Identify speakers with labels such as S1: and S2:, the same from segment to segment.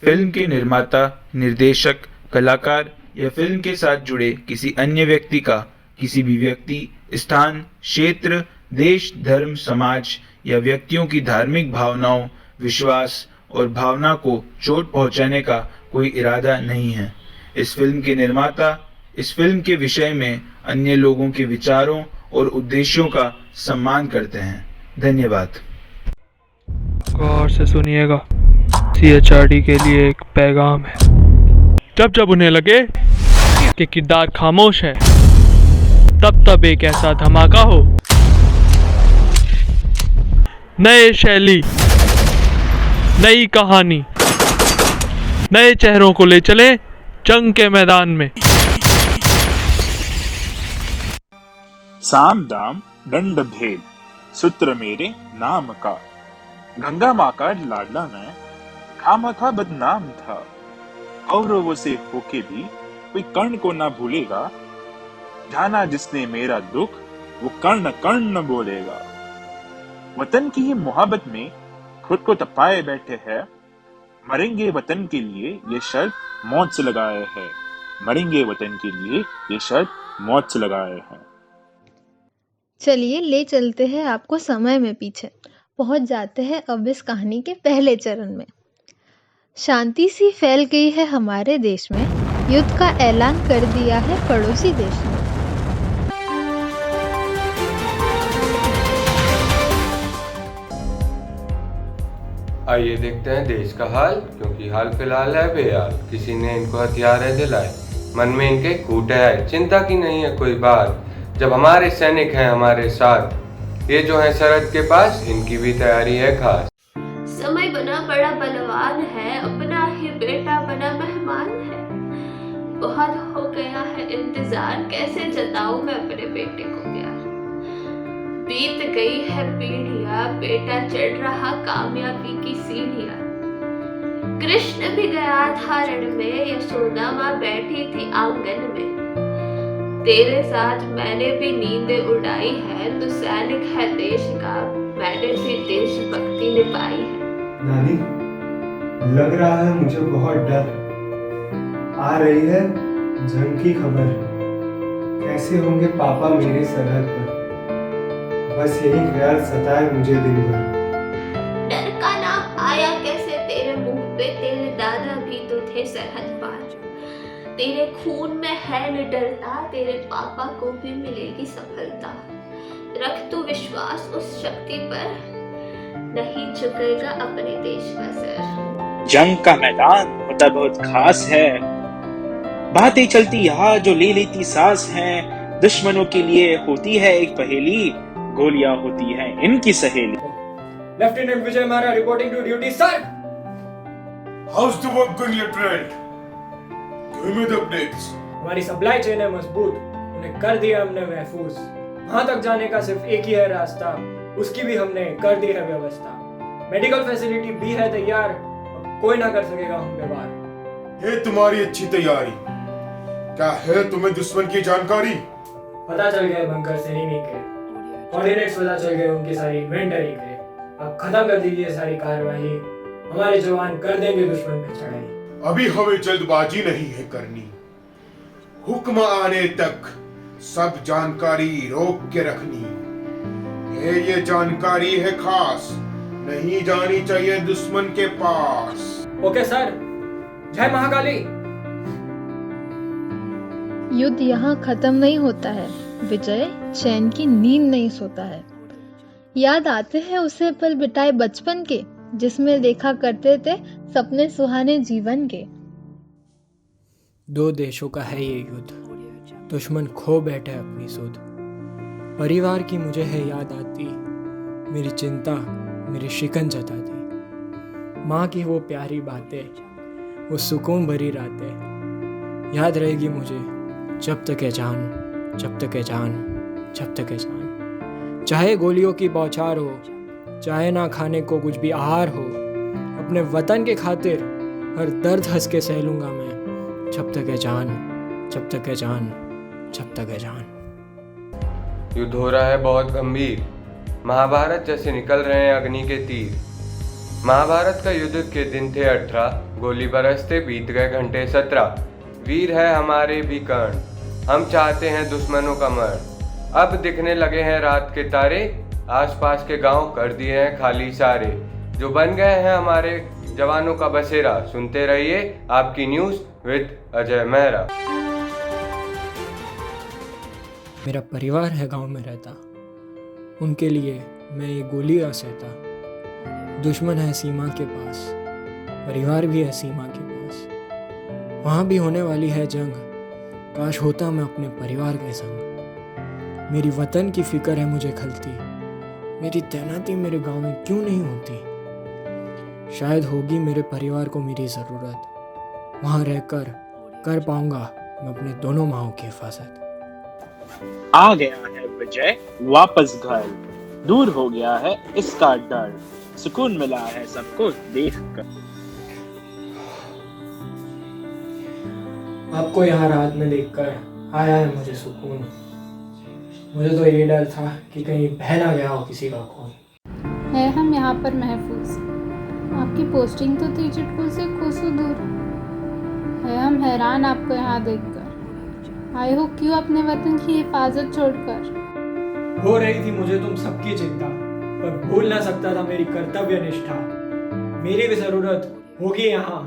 S1: Film के निर्माता, निर्देशक, कलाकार या फिल्म के साथ जुड़े किसी अन्य व्यक्ति का किसी भी व्यक्ति, स्थान, क्षेत्र, देश, धर्म, समाज या व्यक्तियों की धार्मिक भावनाओं, विश्वास और भावना को चोट पहुंचाने का कोई इरादा नहीं है। इस फिल्म के निर्माता इस फिल्म के विषय में अन्य लोगों के विचारों और उद्देश्यों का सम्मान करते हैं। धन्यवाद।
S2: गौर से सुनिएगा, CHRD के लिए एक पैगाम है। जब जब उन्हें लगे कि किरदार खामोश है, तब तब एक ऐसा धमाका हो, नए शैली, नई कहानी, नए चेहरों को ले चले जंग के मैदान में।
S3: साम दाम दंड भेद सूत्र मेरे नाम का, गंगा माँ का लाडला मैं खामखा बदनाम था। कौरवों से होके भी कोई कर्ण को ना भूलेगा, जाना जिसने मेरा दुख वो कर्ण कर्ण बोलेगा। वतन की ही मोहब्बत में खुद को तपाए बैठे हैं, मरेंगे वतन के लिए ये शर्त मौत से लगाए हैं। मरेंगे वतन के लिए ये शर्त मौत से लगाए हैं।
S4: चलिए ले चलते हैं आपको समय में पीछे, पहुंच जाते हैं अब इस कहानी के पहले चरण में। शांति सी फैल गई है हमारे देश में, युद्ध का ऐलान कर दिया है पड़ोसी देश ने।
S5: आइए देखते हैं देश का हाल, क्योंकि हाल फिलहाल है बेहाल। किसी ने इनको हथियार दिलाए, मन में इनके कूटे है, चिंता की नहीं है कोई बात, जब हमारे सैनिक हैं हमारे साथ। ये जो है सरहद के पास, इनकी भी तैयारी है खास।
S6: समय बना बड़ा बलवान है, अपना ही बेटा बना मेहमान है। बहुत हो गया है इंतजार, कैसे जताऊं मैं अपने बेटे को प्यार। बीत गई है पीढ़ियां, बेटा चढ़ रहा कामयाबी की सीढ़ियां। कृष्ण भी गया था रण में, यशोदा माँ बैठी थी आंगन में। तेरे साथ मैंने भी नींदें उड़ाई है, तू सैनिक है देश का, मैंने भी देशभक्ति निभाई है।
S7: नानी, लग रहा है मुझे बहुत डर। आ रही है जंग की खबर, कैसे होंगे पापा मेरे सरहद पर। बस यही ख्याल सताए मुझे दिन भर।
S6: डर का नाम आया कैसे तेरे मुंह पे, तेरे दादा भी तो थे सरहद पार। तेरे खून में है निडरता, तेरे पापा को भी मिलेगी सफलता। रख तू विश्वास उस शक्ति पर, नहीं झुकेगा अपने देश का सर।
S3: जंग का मैदान होता बहुत खास है, बातें चलती यहाँ जो ले लेती सांस है। दुश्मनों के लिए होती है एक पहेली, गोलियां होती हैं इनकी सहेली।
S8: लेफ्टिनेंट विजय मारा reporting to duty sir.
S9: How's the work going, Lieutenant? Give me the updates.
S8: हमारी सप्लाई चेन है मजबूत, उन्हें कर दिया हमने महफूज। वहां तक जाने का सिर्फ एक ही है रास्ता, उसकी भी हमने कर दी है व्यवस्था। मेडिकल फैसिलिटी भी है तैयार, अब कोई ना कर सकेगा हम पे वार।
S9: ये तुम्हारी अच्छी तैयारी, क्या है तुम्हें दुश्मन की जानकारी?
S8: पता चल गया बंकर श्रेणी के कोऑर्डिनेट्स, पता चल गए उनकी सारी इन्वेंटरी के। अब खत्म कर दीजिए सारी कार्यवाही, हमारे जवान कर देंगे दुश्मन पे चढ़ाई।
S9: अभी हमें जल्दबाजी नहीं है करनी, हुक्म आने तक सब जानकारी रोक के रखनी। ये जानकारी है खास, नहीं जानी चाहिए दुश्मन के पास।
S8: ओके सर, जय महाकाली।
S4: युद्ध यहाँ खत्म नहीं होता है, विजय चैन की नींद नहीं सोता है। याद आते हैं उसे पल बिताए बचपन के, जिसमें देखा करते थे सपने सुहाने जीवन के।
S8: दो देशों का है ये युद्ध, दुश्मन खो बैठे अपनी सुध। परिवार की मुझे है याद आती, मेरी चिंता मेरी शिकन जताती। माँ की वो प्यारी बातें, वो सुकून भरी रातें, याद रहेगी मुझे जब तक है जान, जब तक है जान, जब तक है जान। चाहे गोलियों की बौछार हो, चाहे ना खाने को कुछ भी आहार हो, अपने वतन के खातिर हर दर्द हंस के सह लूंगा मैं, जब तक है जान, जब तक है जान, जब तक है जान।
S5: युद्ध हो रहा है बहुत गंभीर, महाभारत जैसे निकल रहे हैं अग्नि के तीर। महाभारत का युद्ध के दिन थे 18, गोली बरसते बीत गए घंटे 17। वीर है हमारे भी कर्ण, हम चाहते हैं दुश्मनों का मरण। अब दिखने लगे हैं रात के तारे, आसपास के गांव कर दिए हैं खाली सारे। जो बन गए हैं हमारे जवानों का बसेरा, सुनते रहिए आपकी न्यूज़ विद अजय मेहरा।
S8: मेरा परिवार है गांव में रहता, उनके लिए मैं ये गोली ना सहता। दुश्मन है सीमा के पास, परिवार भी है सीमा के पास। वहाँ भी होने वाली है जंग, काश होता मैं अपने परिवार के संग। मेरी वतन की फिक्र है मुझे खलती, मेरी तैनाती मेरे गांव में क्यों नहीं होती। शायद होगी मेरे परिवार को मेरी ज़रूरत, वहाँ रहकर कर पाऊंगा मैं अपने दोनों माँओं की हिफाजत।
S3: आ गया है विजय वापस घर, दूर हो गया है इसका डर, सुकून मिला है सबको देखकर।
S8: आपको यहाँ रात में देखकर आया है मुझे सुकून। मुझे तो ये डर था कि कहीं बह ना गया हो किसी का खून।
S10: है हम यहाँ पर महफूज, आपकी पोस्टिंग तो थी चिटकुल से कोसों दूर। है हम हैरान आपको यहाँ देखकर, आए हो क्यों अपने वतन की हिफाजत छोड़कर।
S8: हो रही थी मुझे तुम सबकी चिंता, पर भूल ना सकता था मेरी कर्तव्य निष्ठा। मेरी भी जरूरत होगी यहाँ,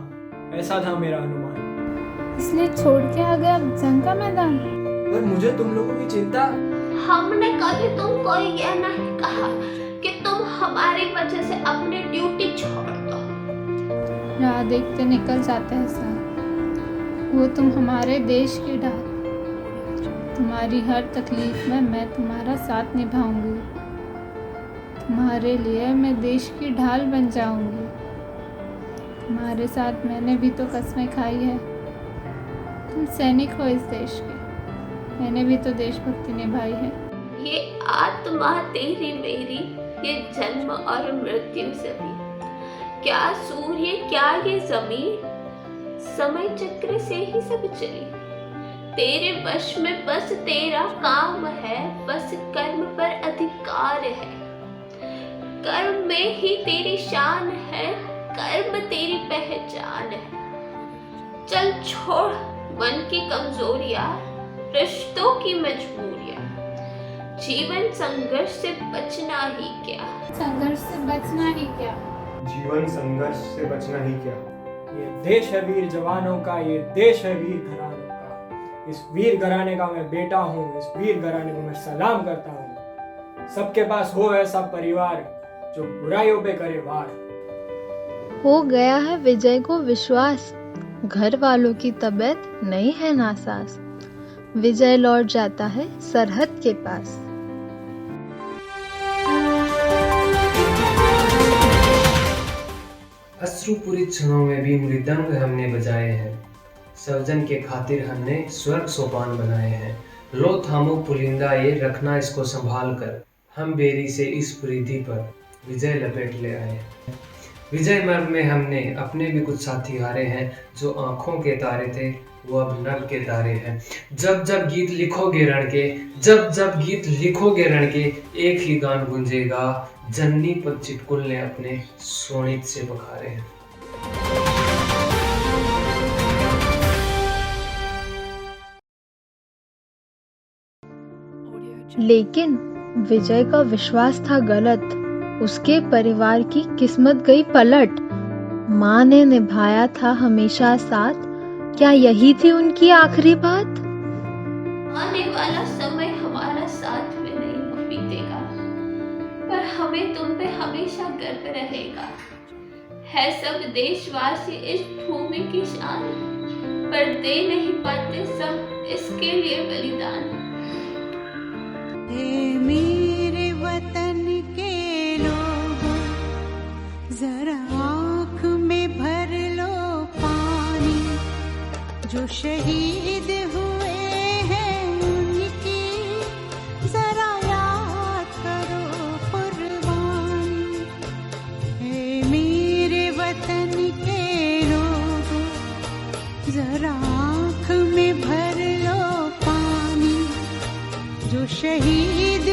S8: ऐसा था मेरा अनुमान।
S10: इसलिए छोड़ के आ गए अब जंग का मैदान।
S8: पर मुझे तुम लोगों की चिंता।
S6: हमने कभी तुमको ये नहीं कहा कि तुम हमारी वजह से अपनी ड्यूटी छोड़ दो।
S10: राह देखते निकल जाते हैं साथ, वो तुम हमारे देश की ढाल। तुम्हारी हर तकलीफ में मैं तुम्हारा साथ निभाऊंगी, तुम्हारे लिए मैं देश की ढाल बन जाऊंगी। तुम्हारे साथ मैंने भी तो कस्में खाई है, तुम सैनिक हो इस देश के, मैंने भी तो देशभक्ति निभाई है।
S6: ये आत्मा तेरी मेरी, ये जन्म और मृत्यु सभी, क्या सूर्य क्या ये जमीन, समय चक्र से ही सब चली। तेरे वश में बस तेरा काम है, बस कर्म पर अधिकार है। कर्म में ही तेरी शान है, कर्म तेरी पहचान है। चल छोड़ मन की कमजोरियां, रिश्तों की मजबूरियां, जीवन संघर्ष से बचना ही क्या।
S10: संघर्ष से बचना ही क्या,
S7: जीवन संघर्ष से बचना ही क्या।
S8: ये देश है वीर जवानों का, ये देश है वीर घरानों का। इस वीर घराने का मैं बेटा हूँ, इस वीर घराने को मैं सलाम करता हूँ। सबके पास हो ऐसा परिवार जो बुराइयों पे करे वार।
S4: हो गया है विजय को विश्वास, घर वालों की तबीयत नहीं है नासाज। विजय लौट जाता है सरहद के पास।
S11: अश्रुपूरित क्षणों में भी मृदंग हमने बजाए हैं, सर्जन के खातिर हमने स्वर्ग सोपान बनाए हैं। लो थामो पुलिंदा ये, रखना इसको संभाल कर, हम बेरी से इस परिधि पर विजय लपेट ले आए हैं। विजय मर्ग में हमने अपने भी कुछ साथी हारे हैं, जो आंखों के तारे थे वो अब नभ के तारे हैं। जब जब गीत लिखोगे रण के, जब जब गीत लिखोगे रण के, एक ही गान गूंजेगा, जन्नी पर चिटकुल ने अपने सोनित से बखारे हैं।
S4: लेकिन विजय का विश्वास था गलत, उसके परिवार की किस्मत गई पलट। माँ ने निभाया था हमेशा साथ, क्या यही थी उनकी आखिरी बात।
S6: आने वाला समय हमारा साथ में नहीं बीतेगा, पर हमें तुम पे हमेशा गर्व रहेगा। है सब देशवासी इस भूमि की शान, पर दे नहीं पाते सब इसके लिए बलिदान।
S12: मेरे वतन के लोगों, जरा आँख में भर लो पानी, जो शहीद हुए हैं उनकी जरा याद करो कुर्बानी। हे मेरे वतन के लोगों, जरा आँख में भर लो पानी, जो शहीद